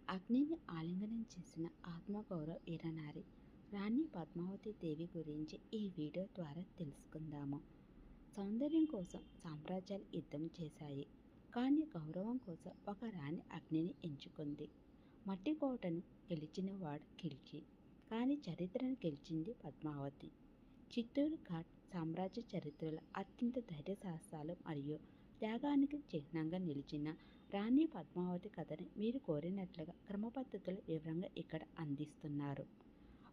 అగ్నిని ఆలింగనం చేసిన ఆత్మగౌరవ వీరనారి రాణి పద్మావతి దేవి గురించి ఈ వీడియో ద్వారా తెలుసుకుందాము. సౌందర్యం కోసం సామ్రాజ్యాలు యుద్ధం చేశాయి, కానీ గౌరవం కోసం ఒక రాణి అగ్నిని ఎంచుకుంది. మట్టి కోటను గెలిచిన వాడు ఖిల్జీ, కానీ చరిత్రను గెలిచింది పద్మావతి. చిత్తూరు ఘాట్ సామ్రాజ్య చరిత్రలో అత్యంత ధైర్య సాహసాలు మరియు త్యాగానికి చిహ్నంగా నిలిచిన రాణి పద్మావతి కథని మీరు కోరినట్లుగా క్రమపద్ధతిలో వివరంగా ఇక్కడ అందిస్తున్నారు.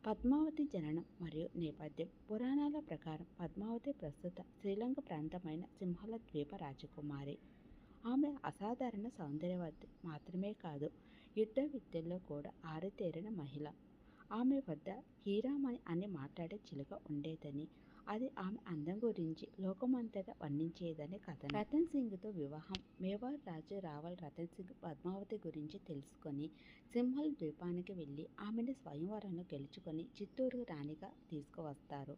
పద్మావతి జననం మరియు నేపథ్యం. పురాణాల ప్రకారం పద్మావతి ప్రస్తుత శ్రీలంక ప్రాంతమైన సింహళ ద్వీప రాజకుమారి. ఆమె అసాధారణ సౌందర్యవతి మాత్రమే కాదు, యుద్ధ విద్యల్లో కూడా ఆరితేరిన మహిళ. ఆమె వద్ద హీరామణి అని మాట్లాడే చిలుక ఉండేదని, అది ఆమె అందం గురించి లోకమంతటా వర్ణించేదని కథ. రతన్ సింగ్తో వివాహం. మేవార్ రాజు రావల్ రతన్ సింగ్ పద్మావతి గురించి తెలుసుకొని సింహల్ ద్వీపానికి వెళ్ళి ఆమెను స్వయంవరంలో గెలుచుకొని చిత్తూరు రాణిగా తీసుకువస్తారు.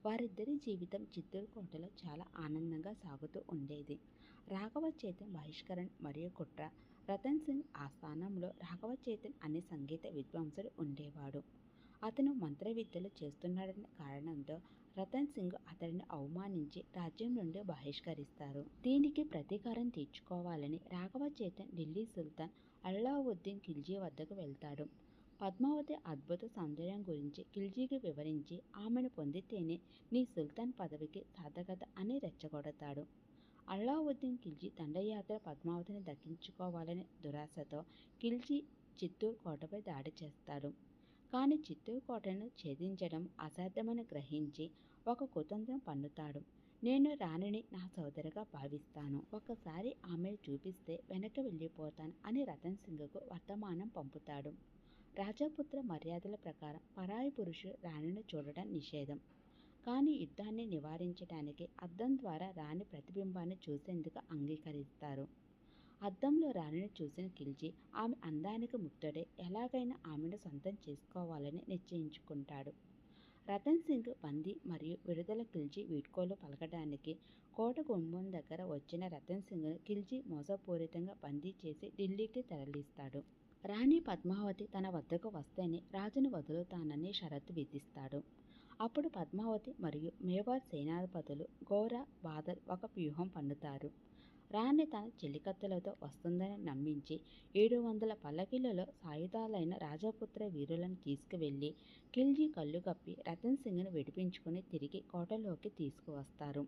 వారిద్దరి జీవితం చిత్తూరు కోటలో చాలా ఆనందంగా సాగుతూ ఉండేది. రాఘవ చేతన్ బహిష్కరణ మరియు కుట్ర. రతన్ సింగ్ ఆస్థానంలో రాఘవ చేతన్ అనే సంగీత విద్వాంసుడు ఉండేవాడు. అతను మంత్ర విద్యలు చేస్తున్నాడనే కారణంతో రతన్ సింగ్ అతడిని అవమానించి రాజ్యం నుండి బహిష్కరిస్తారు. దీనికి ప్రతీకారం తీర్చుకోవాలని రాఘవ చేతన్ ఢిల్లీ సుల్తాన్ అల్లావుద్దీన్ ఖిల్జీ వద్దకు వెళ్తాడు. పద్మావతి అద్భుత సౌందర్యం గురించి ఖిల్జీకి వివరించి ఆమెను పొందితేనే నీ సుల్తాన్ పదవికి సార్థకత అని రెచ్చగొడతాడు. అల్లావుద్దీన్ ఖిల్జీ దండయాత్ర పద్మావతిని దక్కించుకోవాలనే దురాశతో ఖిల్జీ చిత్తూరు కోటపై దాడి చేస్తాడు. కానీ చిత్తూరు కోటను ఛేదించడం అసాధ్యమని గ్రహించి ఒక కుతంత్రం పన్నుతాడు. నేను రాణిని నా సోదరిగా భావిస్తాను, ఒకసారి ఆమెను చూపిస్తే వెనక్కి వెళ్ళిపోతాను అని రతన్ సింగ్కు వర్తమానం పంపుతాడు. రాజపుత్ర మర్యాదల ప్రకారం పరాయి పురుషుడు రాణిని చూడటం నిషేధం. కానీ యుద్ధాన్ని నివారించడానికి అద్దం ద్వారా రాణి ప్రతిబింబాన్ని చూసేందుకు అంగీకరిస్తారు. అద్దంలో రాణిని చూసిన ఖిల్జీ ఆమె అందానికి ముగ్ధుడై ఎలాగైనా ఆమెను సొంతం చేసుకోవాలని నిశ్చయించుకుంటాడు. రతన్ సింగ్ బందీ మరియు విడుదల. ఖిల్జీ వీడ్కోలు పలకడానికి కోట గుమ్మం దగ్గర వచ్చిన రతన్ సింగ్ను ఖిల్జీ మోసపూరితంగా బందీ చేసి ఢిల్లీకి తరలిస్తాడు. రాణి పద్మావతి తన వద్దకు వస్తేనే రాజును వదులుతానని షరతు విధిస్తాడు. అప్పుడు పద్మావతి మరియు మేవార్ సేనాధిపతులు గోరా బాదల్ ఒక వ్యూహం పన్నుతారు. రాణి తన చెలికత్తెలతో వస్తుందని నమ్మించి 700 పల్లకీలలో సాయుధాలైన రాజపుత్ర వీరులను తీసుకువెళ్లి ఖిల్జీ కళ్ళు కప్పి రతన్ సింగ్ను విడిపించుకుని తిరిగి కోటలోకి తీసుకువస్తారు.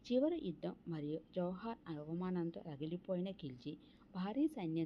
చివరి యుద్ధం మరియు జౌహార్ అవమానంతో రగిలిపోయిన ఖిల్జీ భారీ సైన్యంతో